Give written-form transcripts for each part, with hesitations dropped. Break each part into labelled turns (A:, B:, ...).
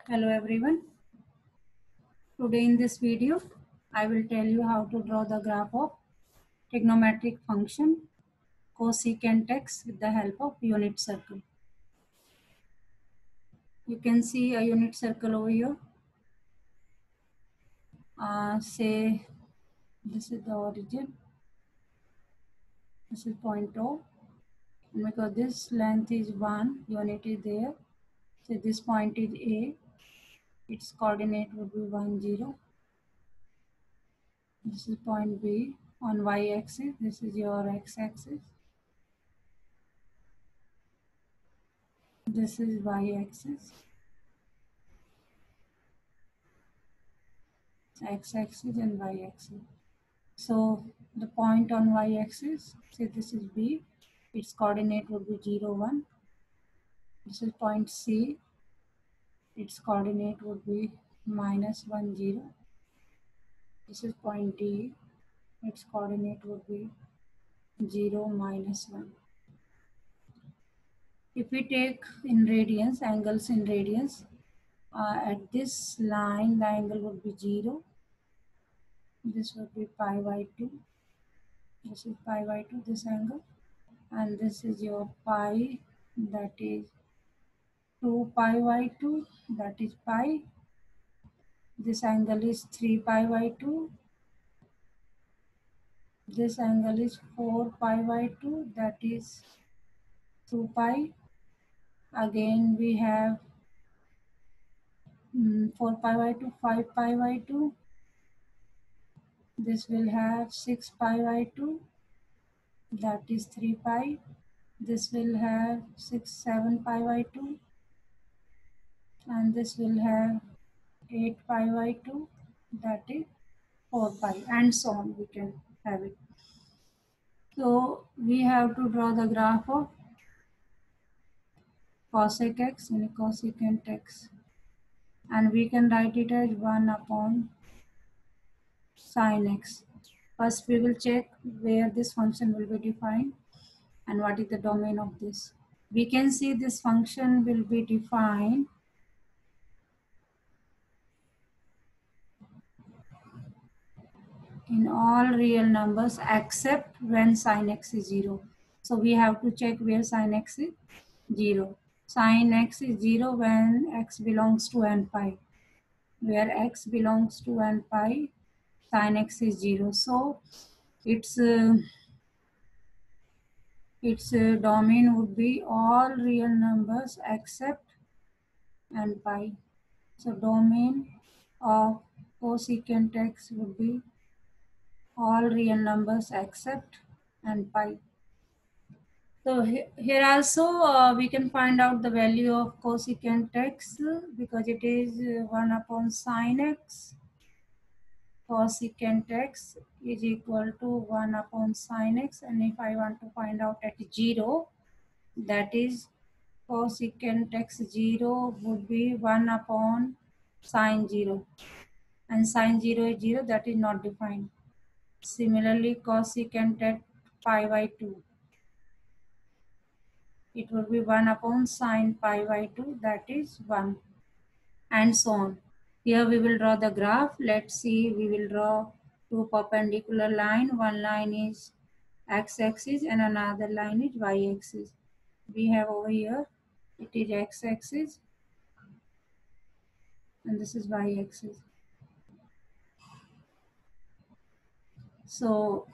A: Hello everyone. Today in this video, I will tell you how to draw the graph of trigonometric function cosecant x with the help of unit circle. You can see a unit circle over here. Say this is the origin. This is point O. And because this length is 1, unit is there. So this point is A. Its coordinate would be 1, 0. This is point B on y-axis. This is your x-axis. This is y-axis. X-axis and y-axis. So the point on y-axis, say this is B, its coordinate would be 0, 1. This is point C, its coordinate would be minus 1, 0. This is point D, its coordinate would be 0, minus 1. If we take in radians, angles in radians, at this line, the angle would be 0. This would be pi by 2. This is pi by 2, this angle. And this is your pi, that is 2 pi by 2, that is pi. This angle is 3 pi by 2. This angle is 4 pi by 2, that is 2 pi. Again we have 4 pi by 2, 5 pi by 2. This will have 6 pi by 2, that is 3 pi. This will have 6, 7 pi by 2. And this will have 8 pi by 2, that is 4 pi, and so on we can have it. So we have to draw the graph of cosec x and cosecant x, and we can write it as 1 upon sin x. First we will check where this function will be defined and what is the domain of this. We can see this function will be defined in all real numbers except when sin x is 0. So we have to check where sin x is 0. Sin x is 0 when x belongs to n pi. Where x belongs to n pi, sin x is 0. So its domain would be all real numbers except n pi. So domain of cosecant x would be all real numbers except n pi. So here also we can find out the value of cosecant x because it is 1 upon sin x. Cosecant x is equal to 1 upon sin x, and if I want to find out at 0, that is cosecant x 0 would be 1 upon sin 0, and sin 0 is 0, that is not defined. Similarly, cosecant at pi by 2, it will be 1 upon sin pi by 2, that is 1, and so on. Here we will draw the graph. Let's see, we will draw two perpendicular lines. One line is x-axis and another line is y-axis. We have over here, it is x-axis and this is y-axis. So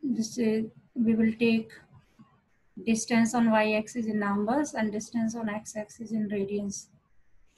A: this is, we will take distance on y-axis in numbers and distance on x-axis in radians.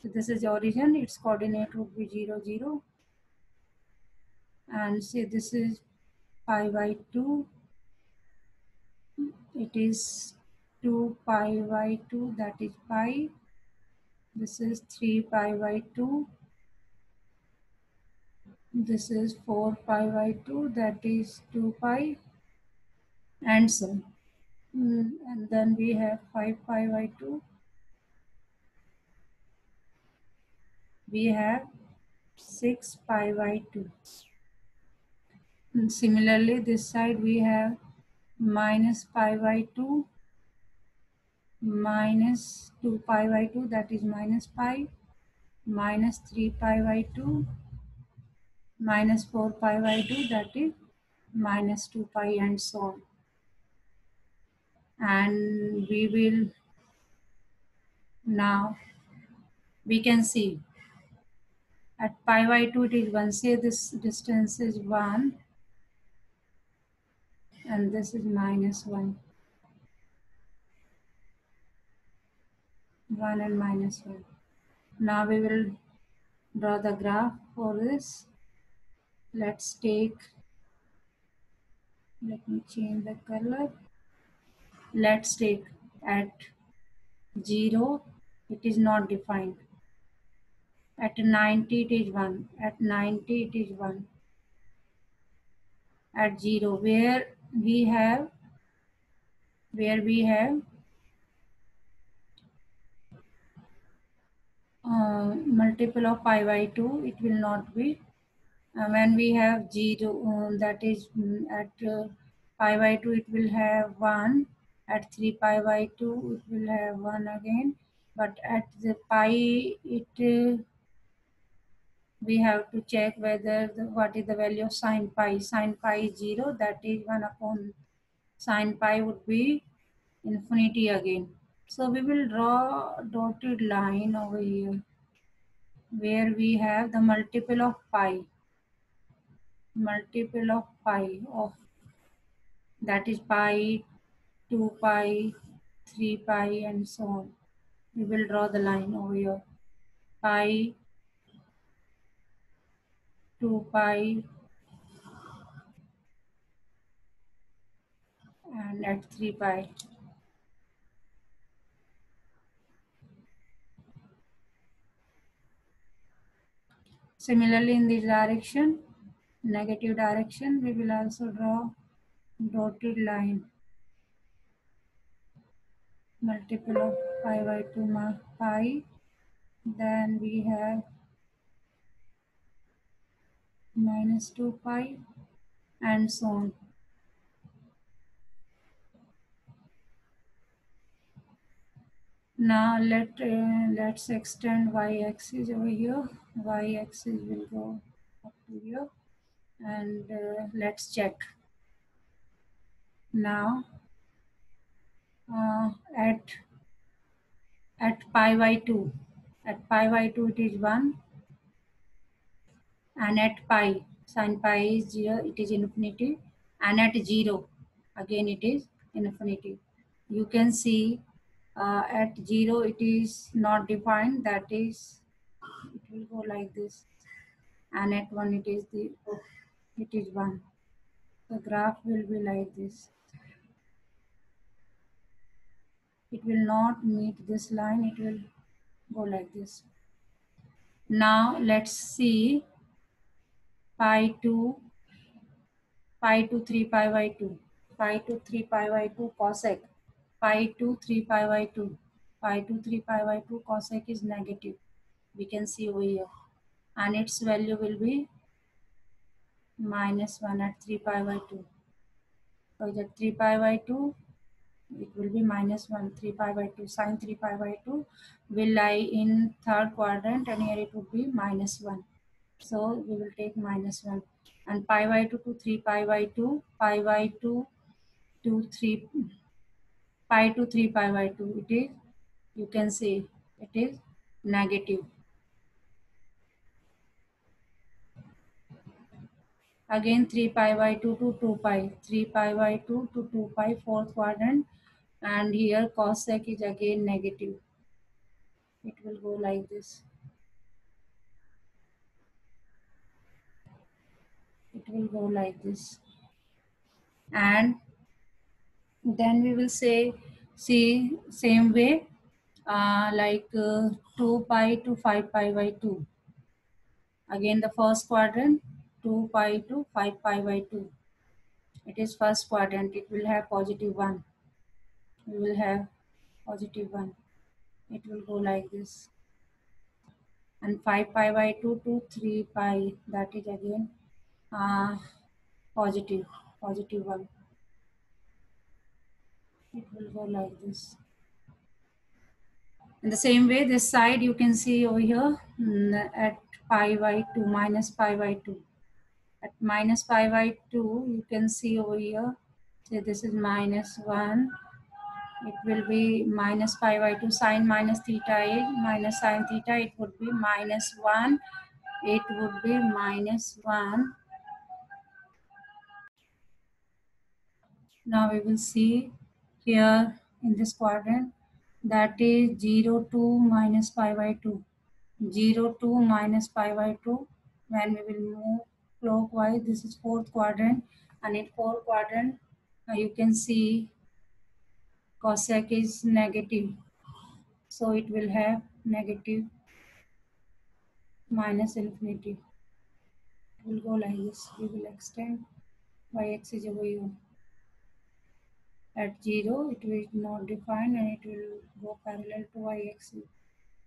A: So this is the origin, its coordinate would be 0, 0. And say this is pi by 2. It is 2 pi by 2, that is pi. This is 3 pi by 2. This is 4 pi by 2, that is 2 pi, and so on. And then we have 5 pi by 2. We have 6 pi by 2. And similarly, this side we have minus pi by 2, minus 2 pi by 2, that is minus pi. minus 3 pi by 2 minus 4 pi by 2, that is minus 2 pi, and so on. And we will now, we can see at pi by 2 it is 1. Say this distance is 1 and this is minus 1. 1 and minus 1. Now we will draw the graph for this. Let's take, let me change the color. Let's take at 0, it is not defined. At 90 it is 1. At 90 it is 1. At 0 where we have multiple of pi by 2, it will not be. When we have 0, that is at pi by 2 it will have 1. At 3 pi by 2 it will have 1 again. But at the pi, we have to check whether what is the value of sine pi. Sine pi is 0, that is 1 upon sine pi would be infinity again. So we will draw a dotted line over here where we have the multiple of pi, of, that is pi, 2 pi, 3 pi, and so on. We will draw the line over here. Pi, 2 pi, and at 3 pi. Similarly, in this direction, negative direction, we will also draw dotted line. Multiple of pi by 2 pi. Then we have minus 2 pi, and so on. Now let's extend y-axis over here. Y-axis will go up to here, and let's check. Now at pi by 2, it is 1, and at pi, sin pi is 0, it is infinity, and at 0 again it is infinity. You can see at 0 it is not defined, that is it will go like this, and at 1 it is 1. The graph will be like this. It will not meet this line, it will go like this. Now let's see pi to 3 pi by 2. Pi to 3 pi by 2 cosec. Pi to 3 pi by 2. Pi to 3 pi by 2 cosec is negative. We can see over here. And its value will be minus 1 at 3 pi by 2. So at 3 pi by 2, it will be minus 1. 3 pi by 2. Sine 3 pi by 2 will lie in third quadrant, and here it would be minus 1. So we will take minus 1. And pi by 2 to 3 pi by 2, pi by 2 to 3 pi to 3 pi by 2, it is, you can see it is negative. Again 3 pi by 2 to 2 pi, 3 pi by 2 to 2 pi, fourth quadrant, and here cosec is again negative. It will go like this. It will go like this. And then we will see same way, like 2 pi to 5 pi by 2. Again the first quadrant, 2 pi to 5 pi by 2. It is first quadrant, it will have positive 1. We will have positive 1. It will go like this. And 5 pi by 2 to 3 pi, that is again uh, positive 1. It will go like this. In the same way, this side you can see over here at pi by 2, minus pi by 2. At minus pi by 2, you can see over here, say this is minus 1. It will be minus pi by 2 sine minus theta is minus sine theta. It would be minus 1. It would be minus 1. Now we will see here in this quadrant, that is 0 to minus pi by 2. 0 to minus pi by 2. When we will move clockwise, this is fourth quadrant, and in fourth quadrant you can see cosec is negative, so it will have negative minus infinity. It will go like this. We will extend y-axis is over here. At 0 it will not define, and it will go parallel to y-axis.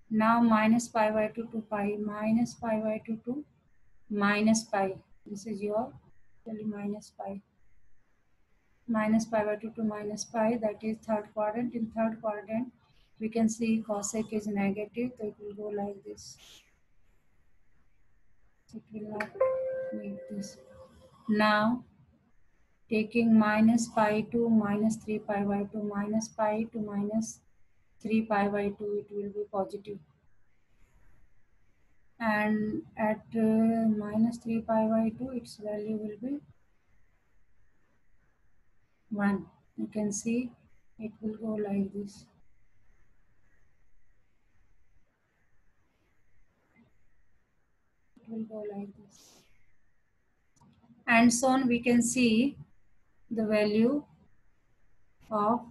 A: Now minus pi by 2 to pi, minus pi by 2 to minus pi. This is your minus pi. Minus pi by 2 to minus pi, that is third quadrant. In third quadrant, we can see cosec is negative, so it will go like this. It will not make this. Now, taking minus pi to minus 3 pi by 2, minus pi to minus 3 pi by 2, it will be positive. And at minus 3 pi by 2, its value will be 1. You can see it will go like this. It will go like this. And so on, we can see the value of,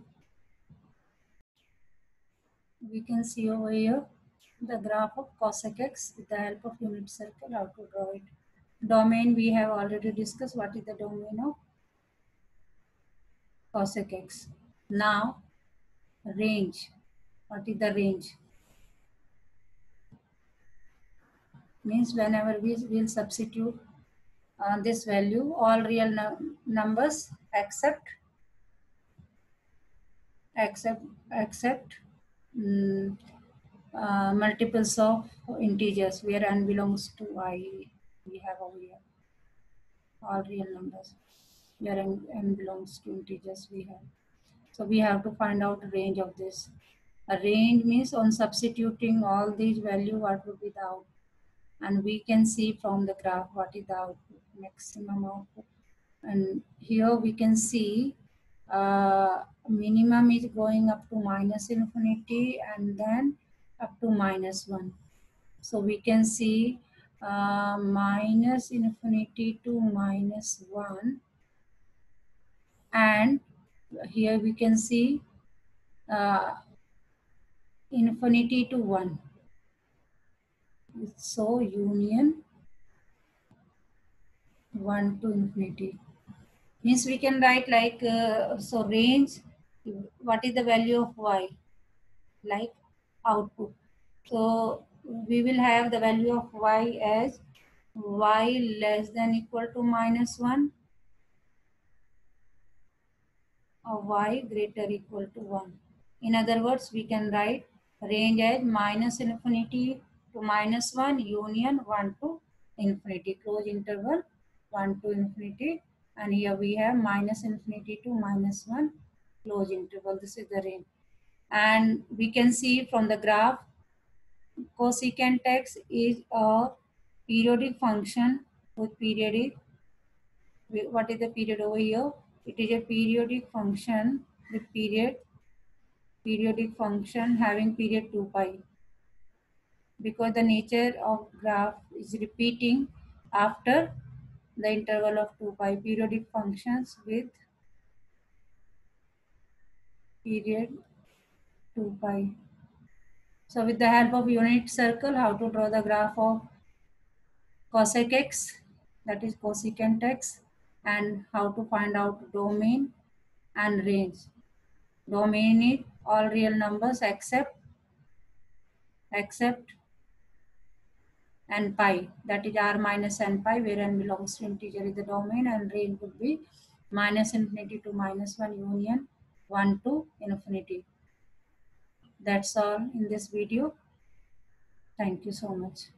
A: we can see over here the graph of cosec x with the help of unit circle, how to draw it. Domain we have already discussed. What is the domain of cosec x? Now range. What is the range? Means whenever we will substitute this value, all real numbers except mm, multiples of integers, where n belongs to I, we have over here all real numbers where n belongs to integers we have. So we have to find out the range of this. A range means on substituting all these value, what would be the output, and we can see from the graph what is the output, maximum output. And here we can see minimum is going up to minus infinity and then up to minus 1. So we can see minus infinity to minus 1, and here we can see uh, infinity to 1. So union 1 to infinity. Means we can write like, so range, what is the value of y? Like output. So we will have the value of y as y less than equal to minus 1 or y greater equal to 1. In other words, we can write range as minus infinity to minus 1 union 1 to infinity, close interval 1 to infinity, and here we have minus infinity to minus 1 close interval. This is the range. And we can see from the graph, cosecant x is a periodic function with periodic, what is the period over here? It is a periodic function with periodic function having period 2 pi, because the nature of graph is repeating after the interval of 2 pi, periodic functions with period 2 pi. So with the help of unit circle, how to draw the graph of cosec x, that is cosecant x, and how to find out domain and range. Domain is all real numbers except n pi, that is r minus n pi, where n belongs to integer is the domain, and range would be minus infinity to minus 1 union 1 to infinity. That's all in this video. Thank you so much.